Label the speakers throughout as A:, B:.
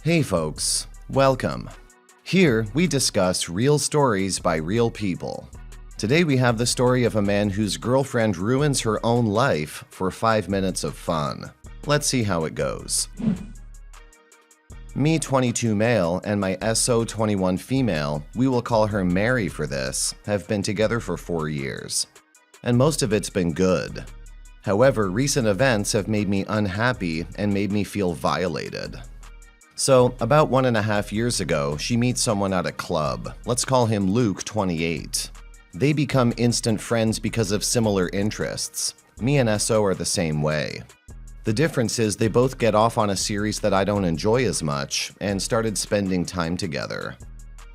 A: Hey folks, welcome. Here we discuss real stories by real people. Today we have the story of a man whose girlfriend ruins her own life for 5 minutes of fun. Let's see how it goes. Me, 22 male, and my SO, 21 female, we will call her Mary for this, have been together for 4 years. And most of it's been good. However, recent events have made me unhappy and made me feel violated. So, about 1.5 years ago, she meets someone at a club. Let's call him Luke, 28. They become instant friends because of similar interests. Me and SO are the same way. The difference is they both get off on a series that I don't enjoy as much and started spending time together.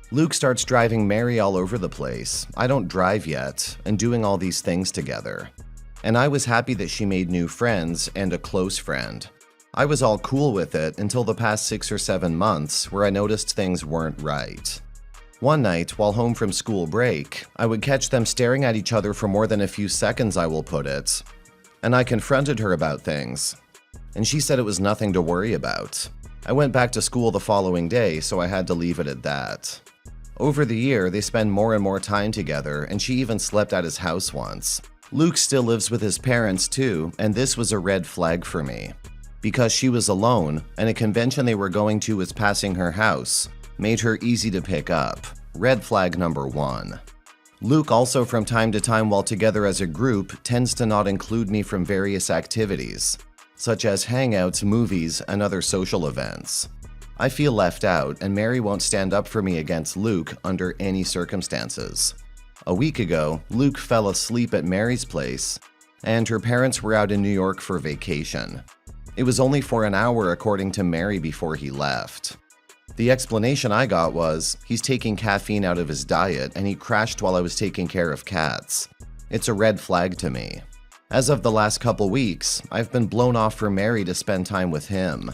A: Luke starts driving Mary all over the place. I don't drive yet, and doing all these things together. And I was happy that she made new friends and a close friend. I was all cool with it until the past 6 or 7 months where I noticed things weren't right. One night, while home from school break, I would catch them staring at each other for more than a few seconds, I will put it. And I confronted her about things. And she said it was nothing to worry about. I went back to school the following day, so I had to leave it at that. Over the year, they spend more and more time together, and she even slept at his house once. Luke still lives with his parents too, and this was a red flag for me. Because she was alone, and a convention they were going to was passing her house, made her easy to pick up. Red flag number 1. Luke also from time to time while together as a group tends to not include me from various activities, such as hangouts, movies, and other social events. I feel left out, and Mary won't stand up for me against Luke under any circumstances. A week ago, Luke fell asleep at Mary's place, and her parents were out in New York for vacation. It was only for an hour according to Mary before he left. The explanation I got was, he's taking caffeine out of his diet and he crashed while I was taking care of cats. It's a red flag to me. As of the last couple weeks, I've been blown off for Mary to spend time with him,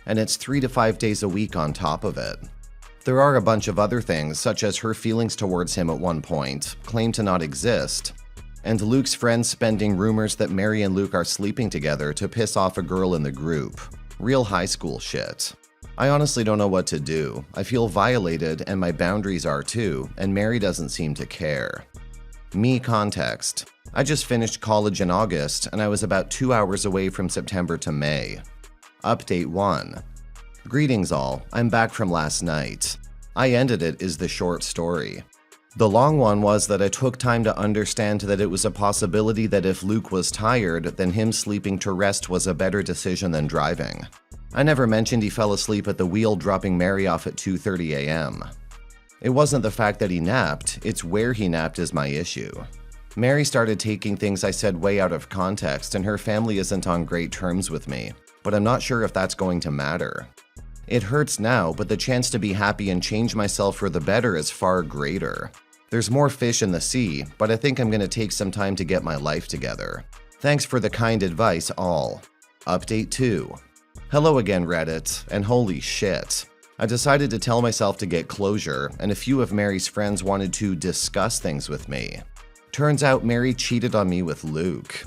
A: and it's 3 to 5 days a week on top of it. There are a bunch of other things, such as her feelings towards him at one point, claim to not exist, and Luke's friends spending rumors that Mary and Luke are sleeping together to piss off a girl in the group. Real high school shit. I honestly don't know what to do. I feel violated and my boundaries are too, and Mary doesn't seem to care. Me context. I just finished college in August and I was about 2 hours away from September to May. Update 1. Greetings all, I'm back from last night. I ended it is the short story. The long one was that I took time to understand that it was a possibility that if Luke was tired, then him sleeping to rest was a better decision than driving. I never mentioned he fell asleep at the wheel dropping Mary off at 2:30 a.m. It wasn't the fact that he napped, it's where he napped is my issue. Mary started taking things I said way out of context and her family isn't on great terms with me, but I'm not sure if that's going to matter. It hurts now, but the chance to be happy and change myself for the better is far greater. There's more fish in the sea, but I think I'm going to take some time to get my life together. Thanks for the kind advice, all. Update 2. Hello again, Reddit, and holy shit. I decided to tell myself to get closure, and a few of Mary's friends wanted to discuss things with me. Turns out Mary cheated on me with Luke.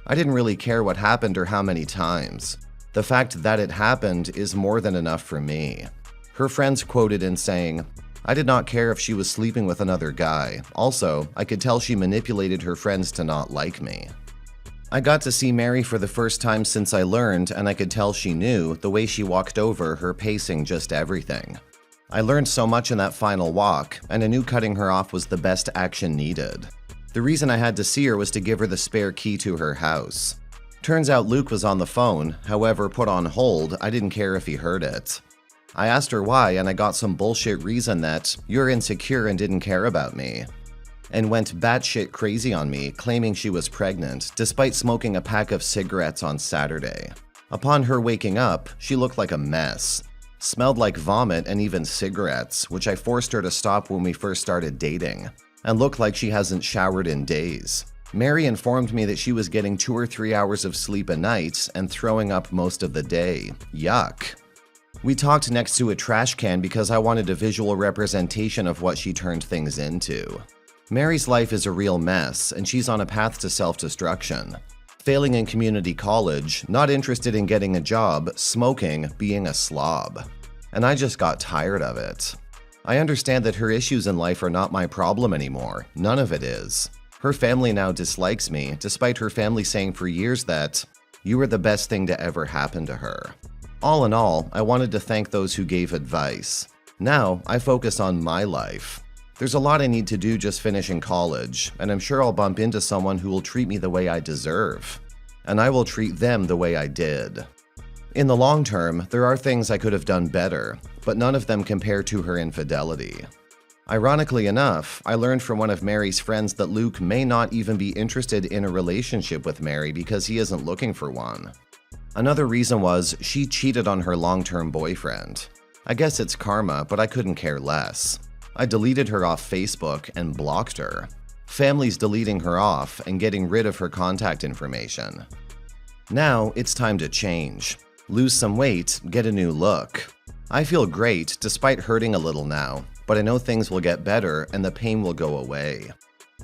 A: I didn't really care what happened or how many times. The fact that it happened is more than enough for me. Her friends quoted in saying, I did not care if she was sleeping with another guy. Also, I could tell she manipulated her friends to not like me. I got to see Mary for the first time since I learned, and I could tell she knew, the way she walked over, her pacing, just everything. I learned so much in that final walk, and I knew cutting her off was the best action needed. The reason I had to see her was to give her the spare key to her house. Turns out Luke was on the phone, however put on hold, I didn't care if he heard it. I asked her why and I got some bullshit reason that, you're insecure and didn't care about me. And went batshit crazy on me, claiming she was pregnant, despite smoking a pack of cigarettes on Saturday. Upon her waking up, she looked like a mess. Smelled like vomit and even cigarettes, which I forced her to stop when we first started dating, and looked like she hasn't showered in days. Mary informed me that she was getting 2 or 3 hours of sleep a night and throwing up most of the day. Yuck. We talked next to a trash can because I wanted a visual representation of what she turned things into. Mary's life is a real mess, and she's on a path to self-destruction. Failing in community college, not interested in getting a job, smoking, being a slob. and I just got tired of it. I understand that her issues in life are not my problem anymore. None of it is. Her family now dislikes me, despite her family saying for years that you were the best thing to ever happen to her. All in all, I wanted to thank those who gave advice. Now, I focus on my life. There's a lot I need to do just finishing college, and I'm sure I'll bump into someone who will treat me the way I deserve. And I will treat them the way I did. In the long term, there are things I could have done better, but none of them compare to her infidelity. Ironically enough, I learned from one of Mary's friends that Luke may not even be interested in a relationship with Mary because he isn't looking for one. Another reason was she cheated on her long-term boyfriend. I guess it's karma, but I couldn't care less. I deleted her off Facebook and blocked her. Family's deleting her off and getting rid of her contact information. Now it's time to change. Lose some weight, get a new look. I feel great despite hurting a little now, but I know things will get better and the pain will go away.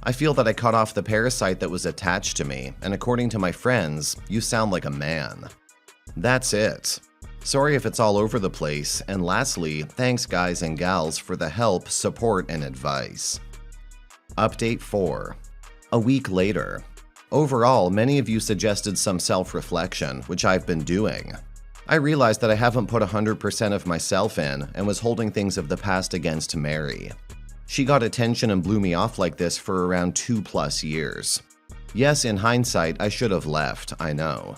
A: I feel that I cut off the parasite that was attached to me, and according to my friends, you sound like a man. That's it. Sorry if it's all over the place, and lastly, thanks guys and gals for the help, support, and advice. Update 4. A week later. Overall, many of you suggested some self-reflection, which I've been doing. I realized that I haven't put 100% of myself in and was holding things of the past against Mary. She got attention and blew me off like this for around 2+ years. Yes, in hindsight, I should have left, I know.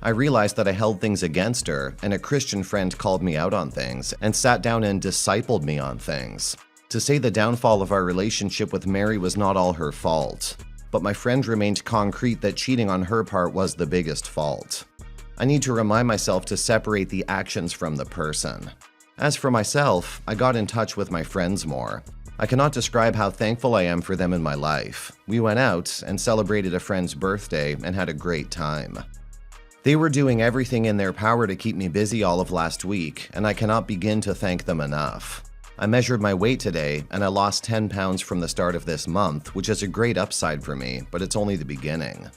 A: I realized that I held things against her, and a Christian friend called me out on things and sat down and discipled me on things. To say the downfall of our relationship with Mary was not all her fault, but my friend remained concrete that cheating on her part was the biggest fault. I need to remind myself to separate the actions from the person. As for myself, I got in touch with my friends more. I cannot describe how thankful I am for them in my life. We went out and celebrated a friend's birthday and had a great time. They were doing everything in their power to keep me busy all of last week, and I cannot begin to thank them enough. I measured my weight today, and I lost 10 pounds from the start of this month, which is a great upside for me, but it's only the beginning.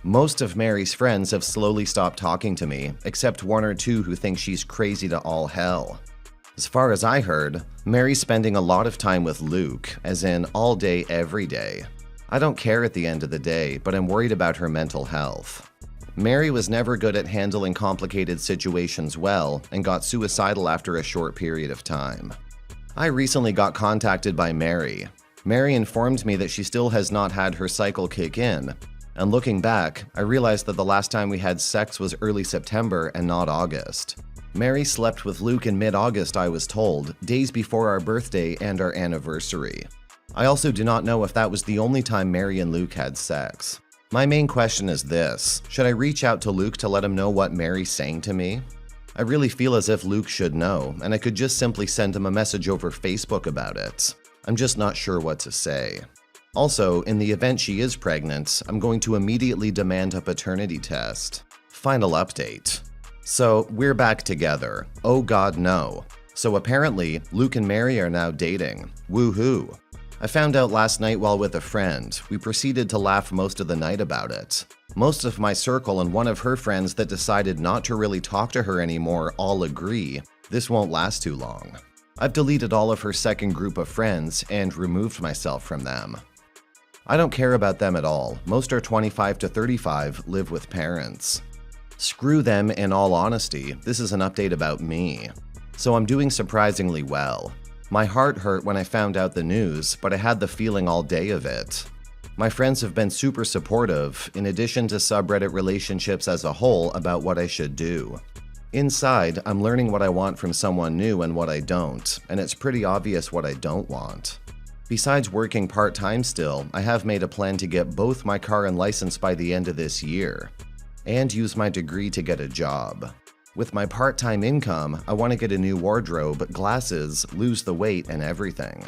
A: Most of Mary's friends have slowly stopped talking to me, except one or two who think she's crazy to all hell. As far as I heard, Mary's spending a lot of time with Luke, as in all day, every day. I don't care at the end of the day, but I'm worried about her mental health. Mary was never good at handling complicated situations well and got suicidal after a short period of time. I recently got contacted by Mary. Mary informed me that she still has not had her cycle kick in, and looking back, I realized that the last time we had sex was early September and not August. Mary slept with Luke in mid-August, I was told, days before our birthday and our anniversary. I also do not know if that was the only time Mary and Luke had sex. My main question is this: should I reach out to Luke to let him know what Mary's saying to me? I really feel as if Luke should know, and I could just simply send him a message over Facebook about it. I'm just not sure what to say. Also, in the event she is pregnant, I'm going to immediately demand a paternity test. Final update. So, we're back together. Oh god, no. So apparently, Luke and Mary are now dating. Woohoo! I found out last night while with a friend. We proceeded to laugh most of the night about it. Most of my circle and one of her friends that decided not to really talk to her anymore all agree this won't last too long. I've deleted all of her second group of friends and removed myself from them. I don't care about them at all. Most are 25 to 35, live with parents. Screw them, in all honesty. This is an update about me. So I'm doing surprisingly well. My heart hurt when I found out the news, but I had the feeling all day of it. My friends have been super supportive, in addition to subreddit relationships as a whole about what I should do. Inside, I'm learning what I want from someone new and what I don't, and it's pretty obvious what I don't want. Besides working part-time still, I have made a plan to get both my car and license by the end of this year, and use my degree to get a job. With my part-time income, I want to get a new wardrobe, glasses, lose the weight, and everything.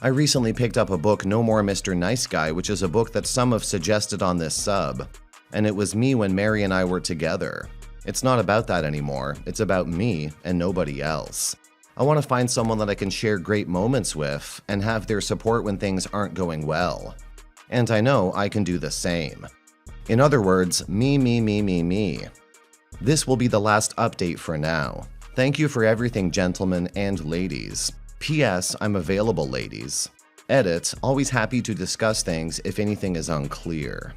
A: I recently picked up a book, No More Mr. Nice Guy, which is a book that some have suggested on this sub, and it was me when Mary and I were together. It's not about that anymore, it's about me and nobody else. I want to find someone that I can share great moments with and have their support when things aren't going well. And I know I can do the same. In other words, me. This will be the last update for now. Thank you for everything, gentlemen and ladies. P.S. I'm available, ladies. Edit, always happy to discuss things if anything is unclear.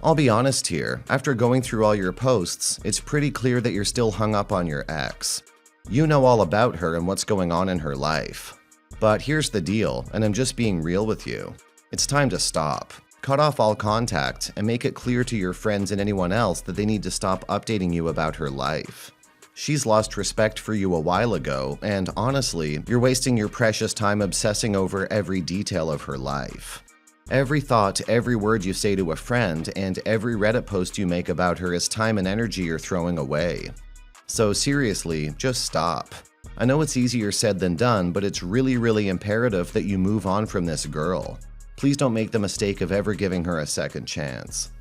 A: I'll be honest here, after going through all your posts, it's pretty clear that you're still hung up on your ex. You know all about her and what's going on in her life. But here's the deal, and I'm just being real with you. It's time to stop. Cut off all contact and make it clear to your friends and anyone else that they need to stop updating you about her life. She's lost respect for you a while ago, and honestly, you're wasting your precious time obsessing over every detail of her life. Every thought, every word you say to a friend, and every Reddit post you make about her is time and energy you're throwing away. So seriously, just stop. I know it's easier said than done, but it's really imperative that you move on from this girl. Please don't make the mistake of ever giving her a second chance.